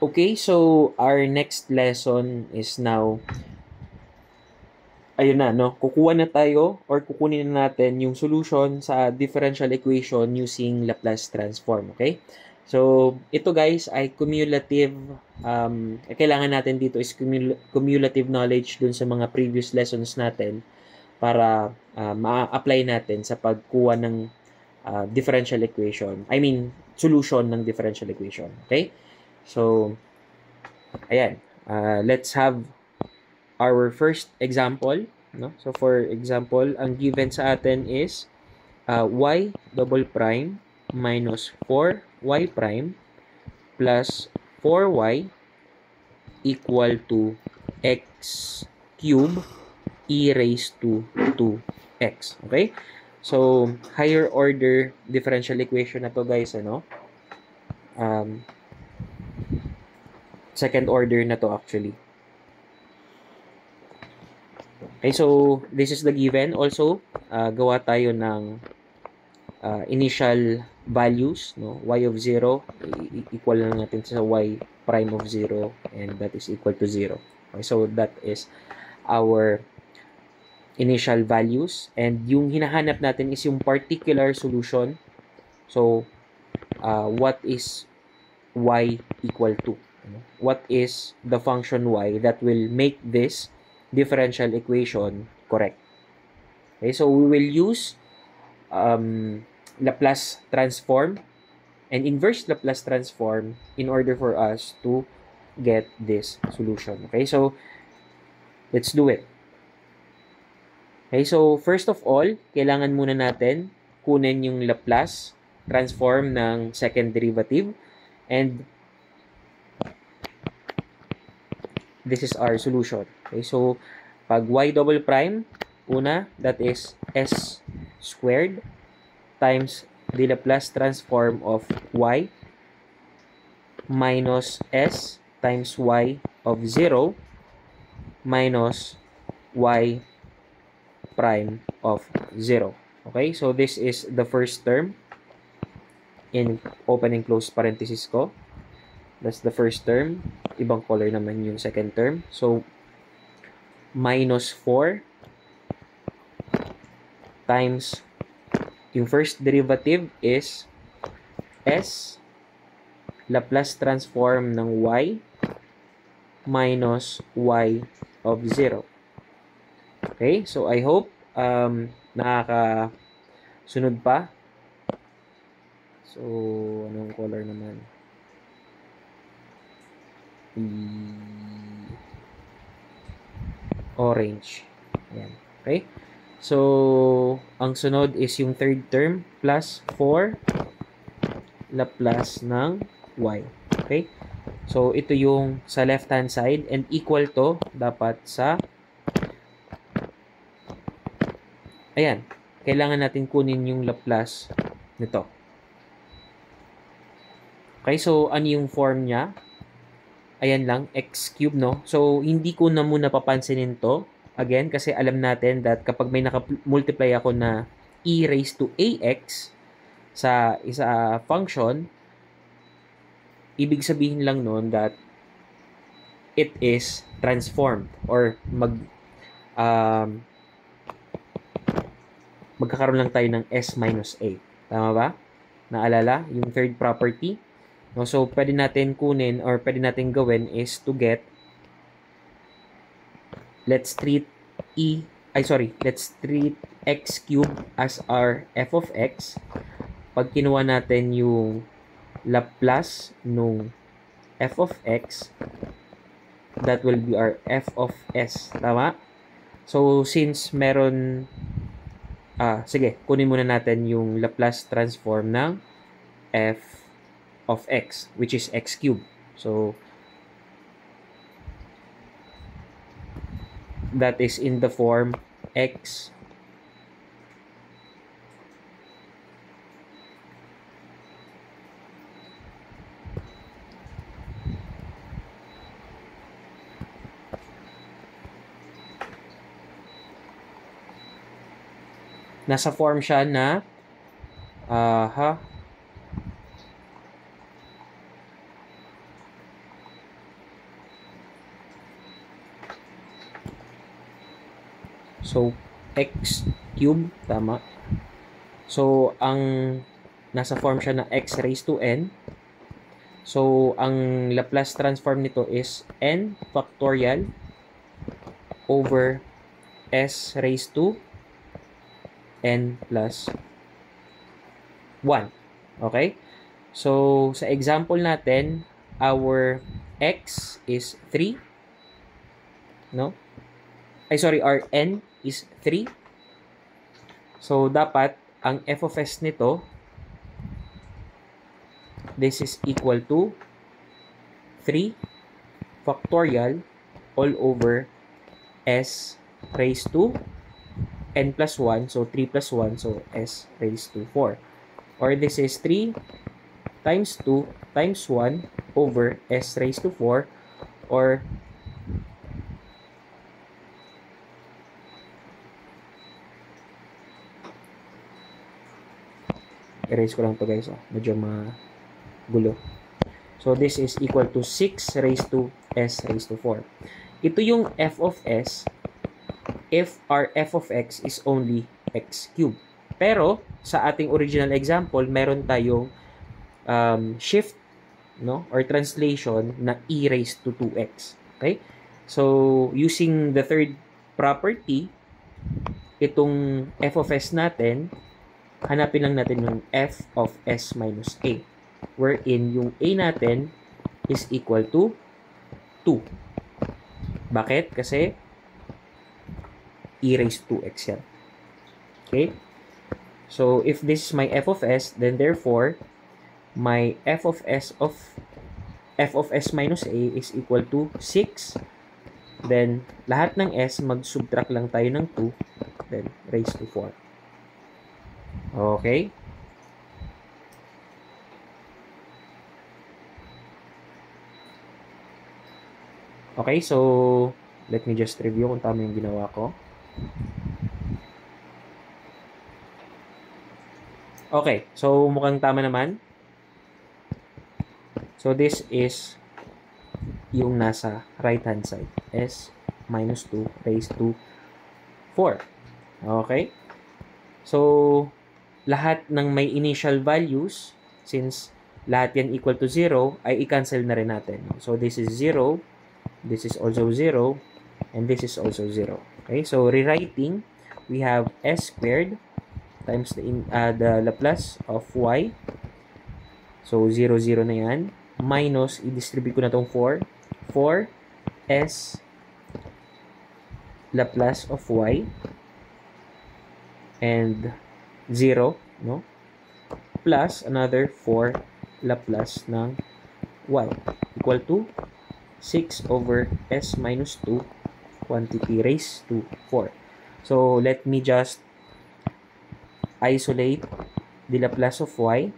Okay, so our next lesson is now, ayun na, no? Kukuha na tayo or kukunin na natin yung solution sa differential equation using Laplace transform, okay? So, ito guys ay cumulative, kailangan natin dito is cumulative knowledge dun sa mga previous lessons natin para ma-apply natin sa pagkuha ng differential equation. I mean, solution ng differential equation, okay? So, ayan. Let's have our first example. No? So, for example, ang given sa atin is y double prime minus 4y prime plus 4y equal to x cube e raised to 2x. Okay? So, higher order differential equation na to guys, ano? Second order na to actually. Okay, so this is the given. Also, gawa tayo ng initial values, no? Y of 0, equal lang natin sa y prime of 0, and that is equal to 0. Okay, so that is our initial values. And yung hinahanap natin is yung particular solution. So, what is y equal to? What is the function y that will make this differential equation correct? Okay, so we will use Laplace transform and inverse Laplace transform in order for us to get this solution. Okay, so let's do it. Okay, so first of all, kailangan muna natin kunin yung Laplace transform ng second derivative, and this is our solution. Okay, so pag y double prime, una, that is s squared times the Laplace transform of y minus s times y of 0 minus y prime of 0. Okay, so this is the first term in open and close parenthesis ko. That's the first term. Ibang color naman yung second term. So, minus 4 times yung first derivative is s Laplace transform ng y minus y of 0. Okay, so I hope nakakasunod pa. So, anong color naman? Orange. Ayan. Okay? So, ang sunod is yung third term plus 4 Laplace ng y. Okay? So, ito yung sa left-hand side and equal to dapat sa ayan. Kailangan natin kunin yung Laplace nito. Okay, so ano yung form niya? Ayan lang, x cube, no? So, hindi ko na muna papansinin to. Again, kasi alam natin that kapag may naka-multiply ako na e raised to ax sa isa function, ibig sabihin lang nun that it is transformed or magkakaroon lang tayo ng s minus a. Tama ba? Naalala? Yung third property. No? So, pwede natin kunin or pwede natin gawin is to get, let's treat x cube as our f of x. Pag kinuha natin yung Laplace nung f of x, that will be our f of s. Tama? So, since meron sige, kunin muna natin yung Laplace transform ng f of x, which is x cubed. So, that is in the form x nasa form siya na So, x cube, tama. So, ang nasa form siya na x raised to n. So, ang Laplace transform nito is n factorial over s raised to n plus 1. Okay? So, sa example natin, our x is 3. No? Our n is 3. So, dapat, ang f of s nito, this is equal to 3 factorial all over s raised to n plus 1. So, 3 plus 1. So, s raised to 4. Or this is 3 times 2 times 1 over s raised to 4. Or erase ko lang to guys. Medyo magulo. So, this is equal to 6 raised to s raised to 4. Ito yung f of s if our f of x is only x cubed. Pero, sa ating original example, meron tayong shift, no, or translation na e raised to 2x. Okay? So, using the third property, itong f of s natin, hanapin lang natin yung f of s minus a, wherein yung a natin is equal to 2. Bakit? Kasi e raised to 2x yan. Okay? So, if this is my f of s, then therefore, my f of s minus a is equal to 6. Then, lahat ng s, mag-subtract lang tayo ng 2. Then, raised to 4. Okay? Okay, so, let me just review kung tama yung ginawa ko. Okay, so mukhang tama naman. So, this is yung nasa right-hand side. S minus 2 raised to 4. Okay? So, lahat ng may initial values, since lahat yan equal to 0, ay i-cancel na rin natin. So, this is 0, this is also 0, and this is also 0. Okay? So, rewriting, we have s squared times the Laplace of y. So, 0, 0 na yan. Minus, i-distribute ko na itong 4. 4s Laplace of y. And 0, no? Plus another 4 Laplace ng y. Equal to 6 over s minus 2 quantity raised to 4. So, let me just isolate the Laplace of y.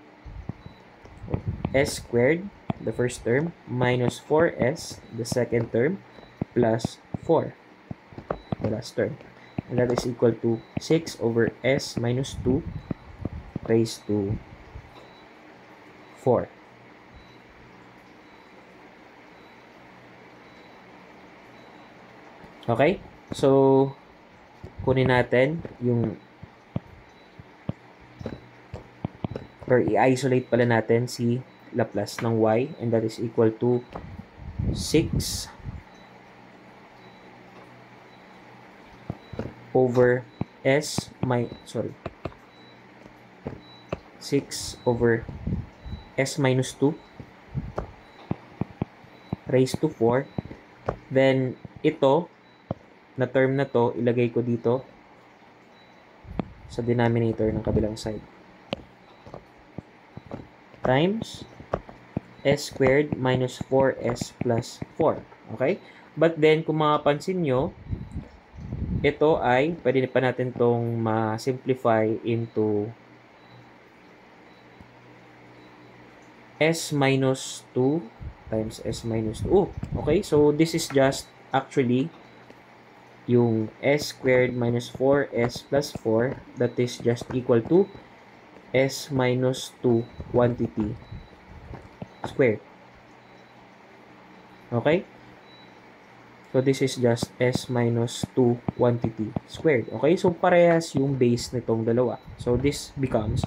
S squared, the first term, minus 4s, the second term, plus 4, the last term. And that is equal to 6 over s minus 2 raised to 4. Okay? So, kunin natin yung or i-isolate pala natin si Laplace ng y, and that is equal to 6 over s 6 over s minus 2 raised to 4. Then, ito, na term na to, ilagay ko dito sa denominator ng kabilang side. Times s squared minus 4s plus 4. Okay? But then, kung mapapansin nyo, ito ay, pwede pa natin itong ma-simplify into s minus 2 times s minus 2. Okay? So, this is just actually yung s squared minus 4s plus 4, that is just equal to s minus 2 quantity squared. Okay? So, this is just s minus 2 quantity squared. Okay? So, parehas yung base nitong dalawa. So, this becomes,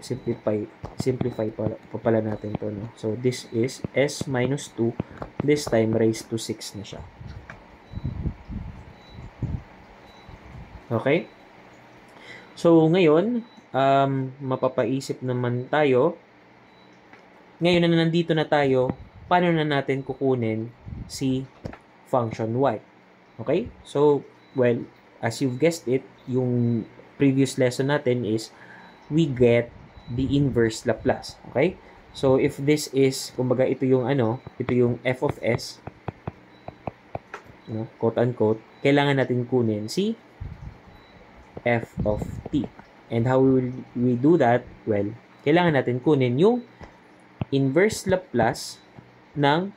simplify pa pala natin to, no? So, this is s minus 2, this time raised to 6 na siya. Okay? So, ngayon, mapapaisip naman tayo, ngayon na nandito na tayo, paano na natin kukunin si function y? Okay? So, well, as you've guessed it, yung previous lesson natin is we get the inverse Laplace. Okay? So, if this is, kumbaga, ito yung f of s, quote unquote, kailangan natin kunin si f of t. And how will we do that? Well, kailangan natin kunin yung inverse Laplace ng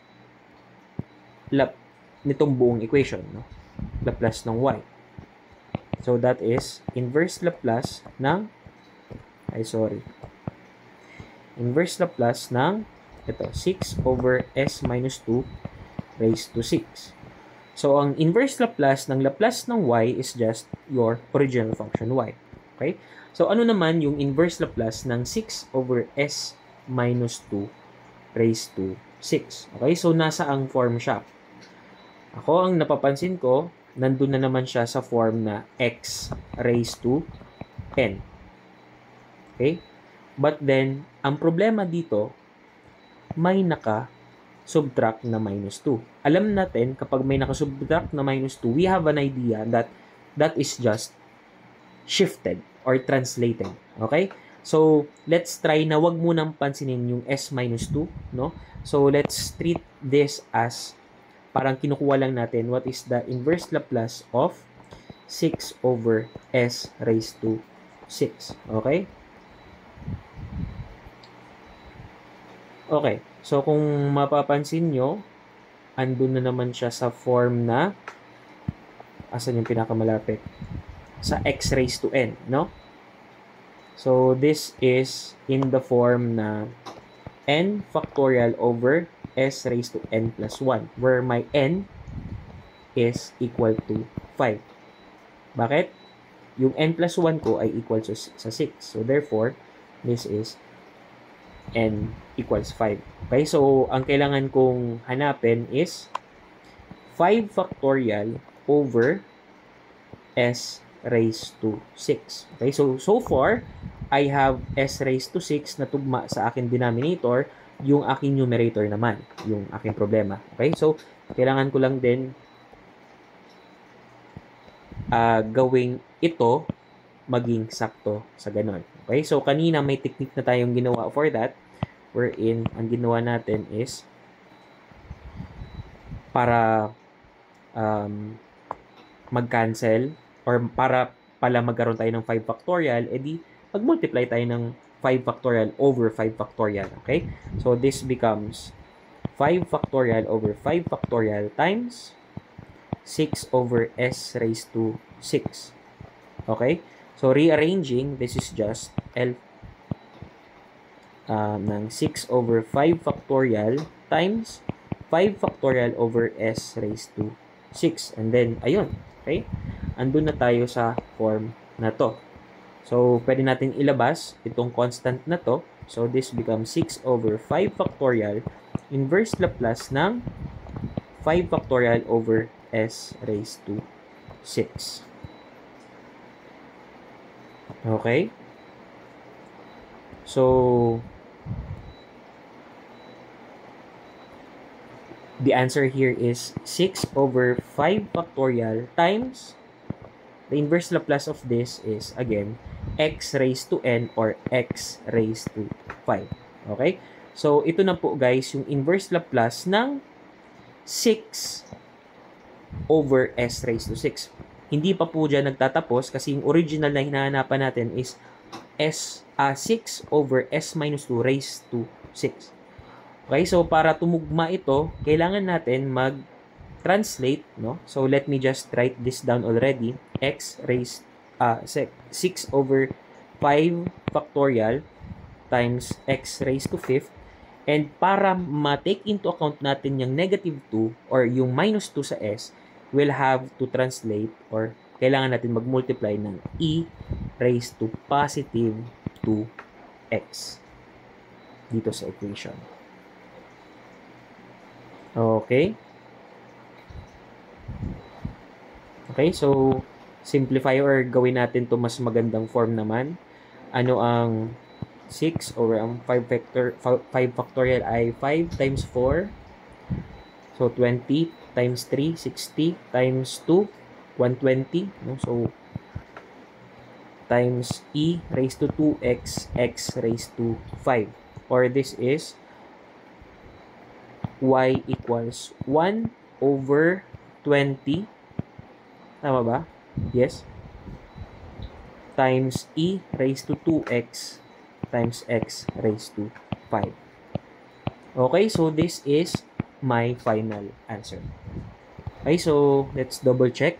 nitong buong equation, no? Laplace ng y. So, that is inverse Laplace ng inverse Laplace ng ito, 6 over s minus 2 raised to 6. So, ang inverse Laplace ng Laplace ng y is just your original function y. Okay? So, ano naman yung inverse Laplace ng 6 over s minus 2 raised to 6? Okay? So, nasa ang form siya? Ako, ang napapansin ko, nandun na naman siya sa form na x raised to n. Okay? But then, ang problema dito, may subtract na minus 2. Alam natin, kapag may naka-subtract na minus 2, we have an idea that that is just shifted or translated. Okay? So, let's try na wag munang pansinin yung s minus 2, no? So, let's treat this as parang kinukuha lang natin what is the inverse Laplace of 6 over s raised to 6. Okay? Okay. So, kung mapapansin nyo, andun na naman siya sa form na, asan yung pinakamalapit? Sa x raised to n, no? So, this is in the form na n factorial over s raised to n plus 1, where my n is equal to 5. Bakit? Yung n plus 1 ko ay equal sa 6. So, therefore, this is n equals 5. Okay, so ang kailangan kong hanapin is 5 factorial over s raised to 6. Okay, so far, I have s raised to 6 na tugma sa aking denominator, yung aking numerator naman, yung aking problema. Okay, so kailangan ko lang din gawing ito maging sakto sa ganon. Okay, so kanina may technique na tayong ginawa for that, wherein ang ginawa natin is para mag-cancel or para pala magkaroon tayo ng 5 factorial, edi mag-multiply tayo ng 5 factorial over 5 factorial. Okay? So, this becomes 5 factorial over 5 factorial times 6 over s raised to 6. Okay? So, rearranging, this is just L ng 6 over 5 factorial times 5 factorial over s raised to 6. And then, ayun. Okay? Andun na tayo sa form na to. So, pwede natin ilabas itong constant na to. So, this becomes 6 over 5 factorial inverse Laplace ng 5 factorial over s raised to 6. Okay? So, the answer here is 6 over 5 factorial times the inverse Laplace of this is, again, x raised to n or x raised to 5. Okay? So, ito na po guys, yung inverse Laplace ng 6 over s raised to 6. Hindi pa po dyan nagtatapos kasi yung original na hinahanapan natin is 6 over s minus 2 raised to 6. Okay, so para tumugma ito, kailangan natin mag-translate, no? So let me just write this down already. X raised 6 over 5 factorial times x raised to 5th And para ma-take into account natin yung negative 2 or yung minus 2 sa s, we'll have to translate or kailangan natin mag-multiply ng e raised to positive 2x dito sa equation. Okay? Okay, so simplify or gawin natin to mas magandang form naman. Ano ang 6 over ang 5 factorial ay 5 times 4. So 20 times 3, 60 times 2, 120, no? So times e raised to 2x, x raised to 5. Or this is y equals 1 over 20. Tama ba? Yes. Times e raised to 2x times x raised to 5. Okay, so this is my final answer. Okay, so let's double check.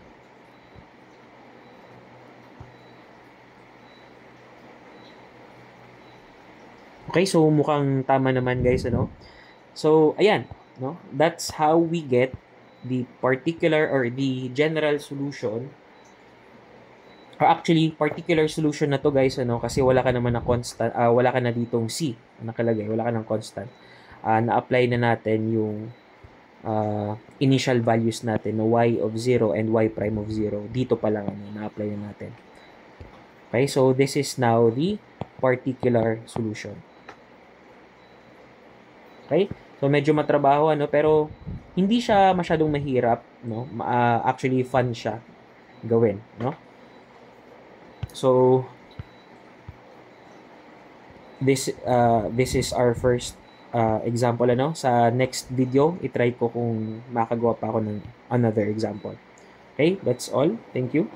Okay, so mukhang tama naman guys, ano? So, ayan, no? That's how we get the particular or the general solution. Or actually, particular solution na to guys, ano? Kasi wala ka naman na constant, wala ka na ditong C nakalagay, wala ka ng constant. Na-apply na natin yung initial values natin na y of 0 and y prime of 0. Dito pa lang, na-apply na natin. Okay, so this is now the particular solution. Okay? So medyo matrabaho pero hindi siya masyadong mahirap, no? Actually fun siya gawin, no? So this is our first example, Sa next video, i-try ko kung makagawa pa ako ng another example. Okay? That's all. Thank you.